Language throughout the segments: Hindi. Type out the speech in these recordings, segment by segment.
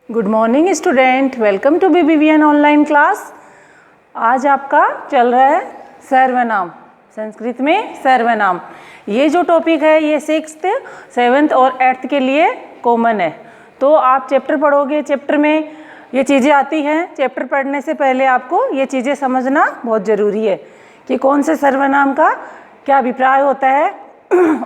Good morning student, welcome to BBVN online class. आज आपका चल रहा है सर्वनाम, संस्कृत में सर्वनाम। ये जो टॉपिक है ये 6th, 7th और 8th के लिए कॉमन है। तो आप चैप्टर पढ़ोगे, चैप्टर में ये चीज़ें आती हैं। चैप्टर पढ़ने से पहले आपको ये चीज़ें समझना बहुत ज़रूरी है कि कौन से सर्वनाम का क्या अभिप्राय होता है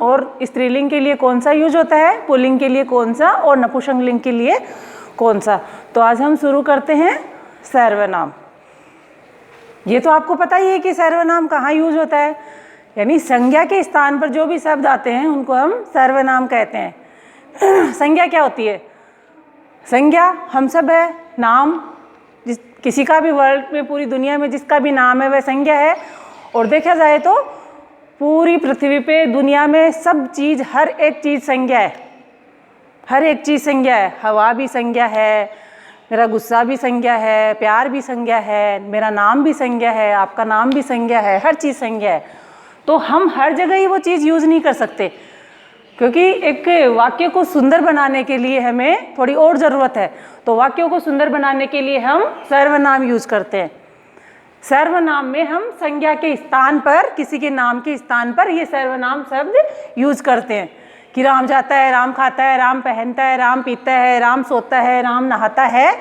और स्त्रीलिंग के लिए कौन सा यूज होता है, पुल्लिंग के लिए कौन सा और नपुंसकलिंग के लिए कौन सा। तो आज हम शुरू करते हैं सर्वनाम। ये तो आपको पता ही है कि सर्वनाम कहाँ यूज होता है, यानी संज्ञा के स्थान पर जो भी शब्द आते हैं उनको हम सर्वनाम कहते हैं। संज्ञा क्या होती है? संज्ञा हम सब है, नाम, किसी का भी वर्ल्ड में, पूरी दुनिया में जिसका भी नाम है वह संज्ञा है। और देखा जाए तो पूरी पृथ्वी पे, दुनिया में सब चीज़, हर एक चीज़ संज्ञा है। हर एक चीज़ संज्ञा है। हवा भी संज्ञा है, मेरा गुस्सा भी संज्ञा है, प्यार भी संज्ञा है, मेरा नाम भी संज्ञा है, आपका नाम भी संज्ञा है, हर चीज़ संज्ञा है। तो हम हर जगह ही वो चीज़ यूज़ नहीं कर सकते, क्योंकि एक वाक्य को सुंदर बनाने के लिए हमें थोड़ी और ज़रूरत है। तो वाक्यों को सुंदर बनाने के लिए हम सर्वनाम यूज़ करते हैं। सर्वनाम में हम संज्ञा के स्थान पर, किसी के नाम के स्थान पर ये सर्वनाम शब्द यूज़ करते हैं कि राम जाता है, राम खाता है, राम पहनता है, राम पीता है, राम सोता है, राम नहाता है।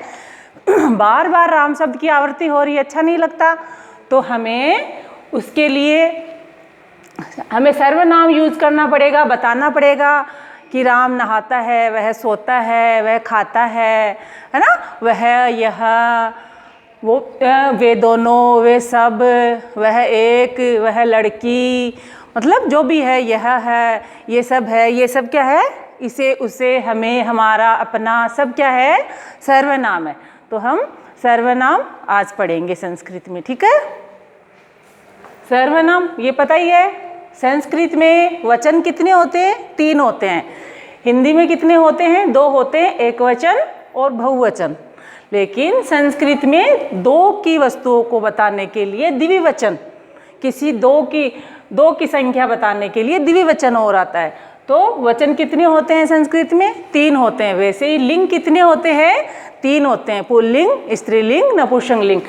बार बार राम शब्द की आवृत्ति हो रही है, अच्छा नहीं लगता। तो हमें उसके लिए हमें सर्वनाम यूज़ करना पड़ेगा, बताना पड़ेगा कि राम नहाता है, वह सोता है, वह खाता है ना, वह, यह, वो, वे दोनों, वे सब, वह एक, वह लड़की, मतलब जो भी है, यह है, ये सब है, ये सब क्या है? इसे, उसे, हमें, हमारा, अपना, सब क्या है? सर्वनाम है। तो हम सर्वनाम आज पढ़ेंगे संस्कृत में, ठीक है। सर्वनाम ये पता ही है, संस्कृत में वचन कितने होते हैं? 3 होते हैं। हिंदी में कितने होते हैं? 2 होते हैं, एक वचन और बहुवचन। लेकिन संस्कृत में 2 की वस्तुओं को बताने के लिए द्विवचन, किसी 2 की संख्या बताने के लिए द्विवचन और आता है। तो वचन कितने होते हैं संस्कृत में? 3 होते हैं। वैसे ही लिंग कितने होते हैं? 3 होते हैं, पुल्लिंग, स्त्रीलिंग, नपुंसकलिंग।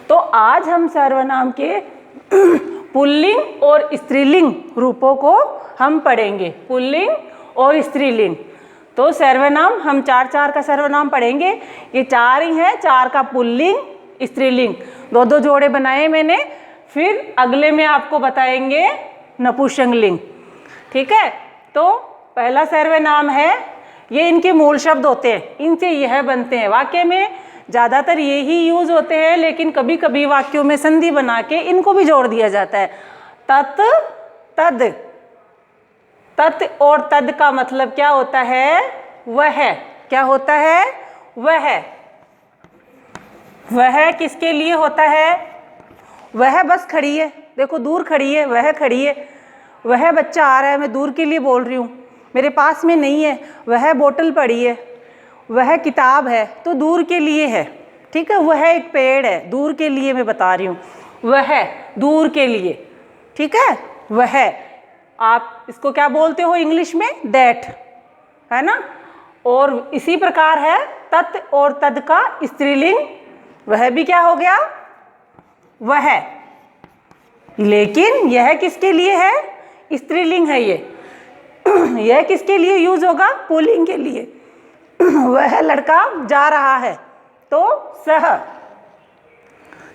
तो आज हम सर्वनाम के पुल्लिंग और स्त्रीलिंग रूपों को हम पढ़ेंगे, पुल्लिंग और स्त्रीलिंग। तो सर्वनाम हम 4 का सर्वनाम पढ़ेंगे। ये 4 ही हैं, 4 का पुल्लिंग, स्त्रीलिंग, 2 जोड़े बनाए मैंने। फिर अगले में आपको बताएंगे नपुंसकलिंग, ठीक है। तो पहला सर्वनाम है, ये इनके मूल शब्द होते हैं, इनसे यह बनते हैं। वाक्य में ज़्यादातर ये ही यूज़ होते हैं, लेकिन कभी कभी वाक्यों में संधि बना के इनको भी जोड़ दिया जाता है। तत्, तद। तत् और तद का मतलब क्या होता है? वह। क्या होता है? वह। वह किसके लिए होता है? वह बस खड़ी है, देखो दूर खड़ी है, वह खड़ी है। वह बच्चा आ रहा है, मैं दूर के लिए बोल रही हूँ, मेरे पास में नहीं है। वह बोतल पड़ी है, वह किताब है, तो दूर के लिए है, ठीक है। वह एक पेड़ है, दूर के लिए मैं बता रही हूँ, वह दूर के लिए, ठीक है। वह, आप इसको क्या बोलते हो इंग्लिश में? दैट, है ना। और इसी प्रकार है तत् और तद का स्त्रीलिंग, वह भी क्या हो गया? वह। लेकिन यह किसके लिए है? स्त्रीलिंग है ये। यह किसके लिए यूज होगा? पुल्लिंग के लिए। वह लड़का जा रहा है, तो सह।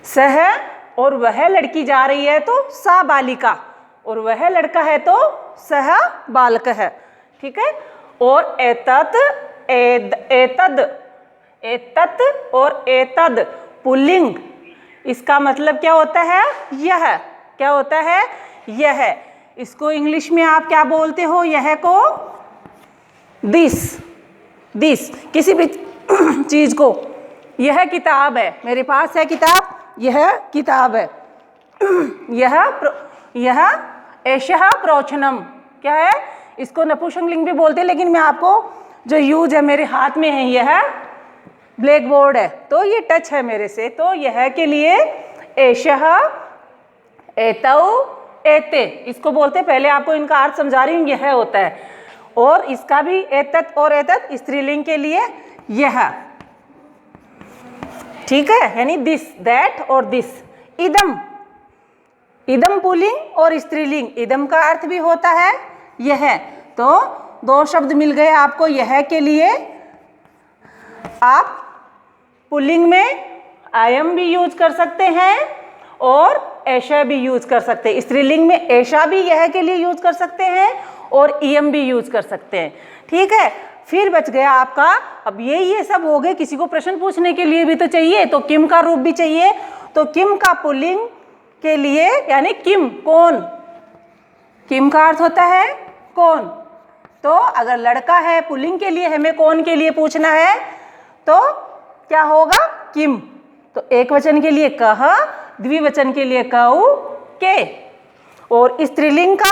सह, और वह लड़की जा रही है तो सा बालिका, और वह लड़का है तो सह बालक है, ठीक है। और एतत्, एतद, एतत् और एतद पुल्लिंग, इसका मतलब क्या होता है? यह। क्या होता है? यह। इसको इंग्लिश में आप क्या बोलते हो? यह को दिस। दिस, किसी भी चीज को। यह किताब है, मेरे पास है किताब, यह किताब है। यह एषः प्रोचनम, क्या है? इसको नपुंसकलिंग भी बोलते हैं, लेकिन मैं आपको जो यूज है, मेरे हाथ में है, यह ब्लैक बोर्ड है, तो ये टच है मेरे से। तो यह के लिए एषः, एतौ, एते, इसको बोलते हैं। पहले आपको इनका अर्थ समझा रही हूँ, यह होता है। और इसका भी एतत् और एतत् स्त्रीलिंग के लिए यह, ठीक है, यानी दिस, दैट और दिस। इदम, इदम पुल्लिंग और स्त्रीलिंग। इदम का अर्थ भी होता है यह, तो दो शब्द मिल गए आपको यह के लिए। आप पुल्लिंग में अयम भी यूज कर सकते हैं और ऐशा भी यूज कर सकते हैं। स्त्रीलिंग में ऐशा भी यह के लिए यूज कर सकते हैं और इयम भी यूज कर सकते हैं। ठीक है, फिर बच गया आपका, अब ये सब हो गए। किसी को प्रश्न पूछने के लिए भी तो चाहिए, तो किम का रूप भी चाहिए। तो किम का पुल्लिंग के लिए, यानी किम, कौन। किम का अर्थ होता है कौन। तो अगर लड़का है, पुल्लिंग के लिए हमें कौन के लिए पूछना है, तो क्या होगा, किम। तो एक वचन के लिए कह, द्विवचन के लिए कऊ, के। और स्त्रीलिंग का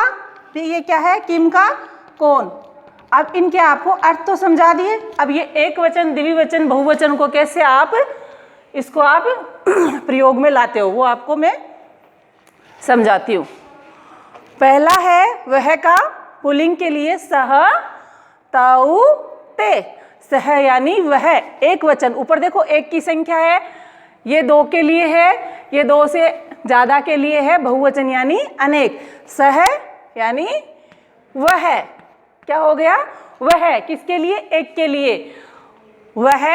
भी ये क्या है, किम का कौन। अब इनके आपको अर्थ तो समझा दिए। अब ये एक वचन, द्विवचन, बहुवचन को कैसे आप इसको आप प्रयोग में लाते हो, वो आपको मैं समझाती हूँ। पहला है वह का पुल्लिंग के लिए सह, तऊ, ते। सह यानी वह, एक वचन। ऊपर देखो एक की संख्या है, ये दो के लिए है, ये दो से ज्यादा के लिए है, बहुवचन यानी अनेक। सह यानी वह, क्या हो गया, वह किसके लिए, एक के लिए। वह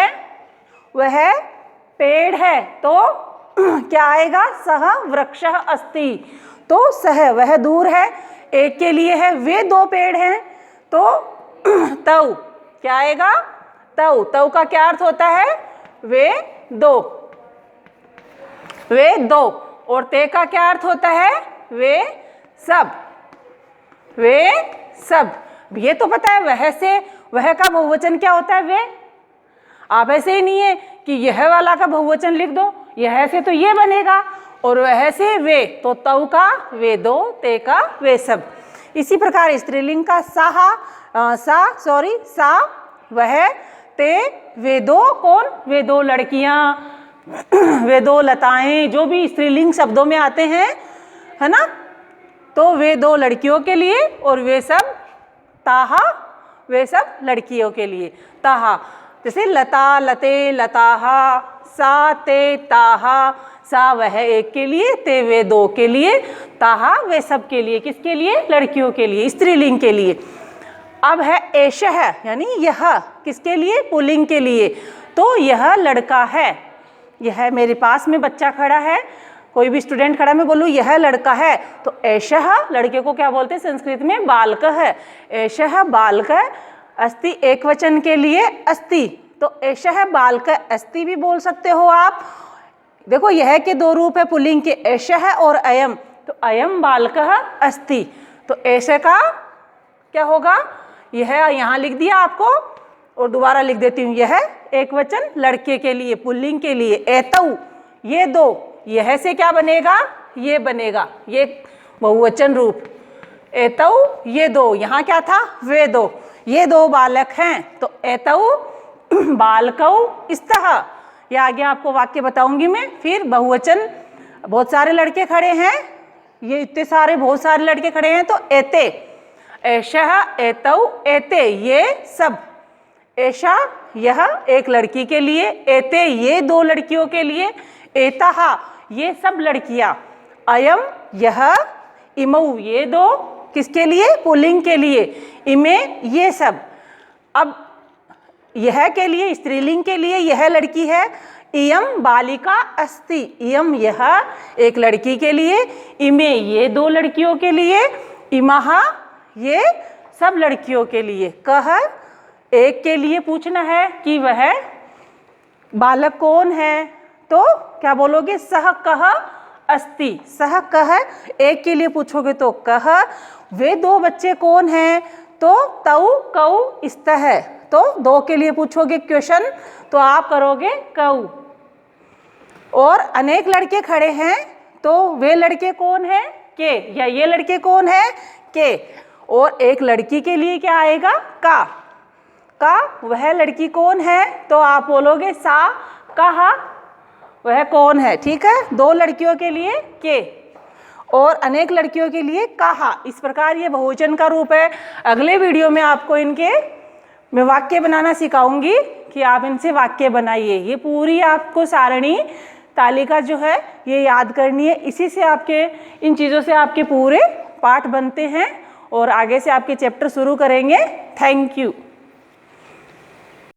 पेड़ है, तो क्या आएगा, सह वृक्षः अस्ति। तो सह वह दूर है, एक के लिए है, वे दो पेड़ हैं, तो तऊ क्या आएगा, तऊ। तऊ का क्या अर्थ होता है, वे दो, वे दो। और ते का क्या अर्थ होता है, वे सब, वे सब। ये तो पता है, वह से, वह का बहुवचन क्या होता है, वे। आप ऐसे ही नहीं है कि यह वाला का बहुवचन लिख दो, यह से तो ये बनेगा, और वह से वे, तो तऊ का वे दो, ते का वे सब। इसी प्रकार स्त्रीलिंग का सा, वह, ते, वे दो, कौन, वे दो लड़कियां, वे दो लताएं, जो भी स्त्रीलिंग शब्दों में आते हैं, है ना। तो वे दो लड़कियों के लिए, और वे सब, ताहा, वे सब लड़कियों के लिए। ताहा जैसे लता, लते, लताहा, सा, ते, ताहा। सा वह एक के लिए, ते वे दो के लिए, ताहा वे सब के लिए। किसके लिए, लड़कियों के लिए, स्त्रीलिंग के लिए। अब है एषः, यानी यह, किसके लिए, पुल्लिंग के लिए। तो यह लड़का है, यह मेरे पास में बच्चा खड़ा है, कोई भी स्टूडेंट खड़ा, मैं बोलूँ यह लड़का है, तो एषः, लड़के को क्या बोलते हैं संस्कृत में, बालकः है। एषः बालकः अस्ति, एक वचन के लिए अस्ति, तो एषः बालकः अस्ति भी बोल सकते हो आप। देखो यह के दो रूप है पुल्लिंग के, एषः और अयम। तो अयम बालकः अस्ति, तो एषः का क्या होगा, यह यहाँ लिख दिया आपको, और दोबारा लिख देती हूँ, यह एक वचन लड़के के लिए, पुल्लिंग के लिए। एतौ, ये दो, यह से क्या बनेगा, ये बनेगा, ये बहुवचन रूप। एतौ ये दो, यहाँ क्या था, वे दो, ये दो बालक हैं, तो एतौ बालकौ स्तः। ये आगे आपको वाक्य बताऊंगी मैं। फिर बहुवचन, बहुत सारे लड़के खड़े हैं, ये इतने सारे बहुत सारे लड़के खड़े हैं, तो एते, एषः, एतौ, एते, ये सब। एषा यह एक लड़की के लिए, एते ये दो लड़कियों के लिए, एतः ये सब लड़कियां, अयम यह, इमौ ये दो, किसके लिए, पुल्लिंग के लिए, इमे ये सब। अब यह के लिए, स्त्रीलिंग के लिए यह लड़की है, इयम बालिका अस्ति, इयम यह एक लड़की के लिए, इमे ये दो लड़कियों के लिए, इमः ये सब लड़कियों के लिए। कह एक के लिए पूछना है कि वह बालक कौन है, तो क्या बोलोगे, सह कह अस्ति। सह कह एक के लिए पूछोगे तो कह। वे दो बच्चे कौन हैं, तो तौ कौ स्तः। तो दो के लिए पूछोगे क्वेश्चन, तो आप करोगे कौ। और अनेक लड़के खड़े हैं, तो वे लड़के कौन हैं, के, या ये लड़के कौन हैं, के। और एक लड़की के लिए क्या आएगा, का। वह लड़की कौन है, तो आप बोलोगे सा कहा, वह कौन है। ठीक है, दो लड़कियों के लिए के, और अनेक लड़कियों के लिए कहा। इस प्रकार ये बहुवचन का रूप है। अगले वीडियो में आपको इनके मैं वाक्य बनाना सिखाऊंगी कि आप इनसे वाक्य बनाइए। ये पूरी आपको सारणी तालिका जो है ये याद करनी है। इसी से आपके इन चीज़ों से आपके पूरे पाठ बनते हैं और आगे से आपके चैप्टर शुरू करेंगे। Thank you.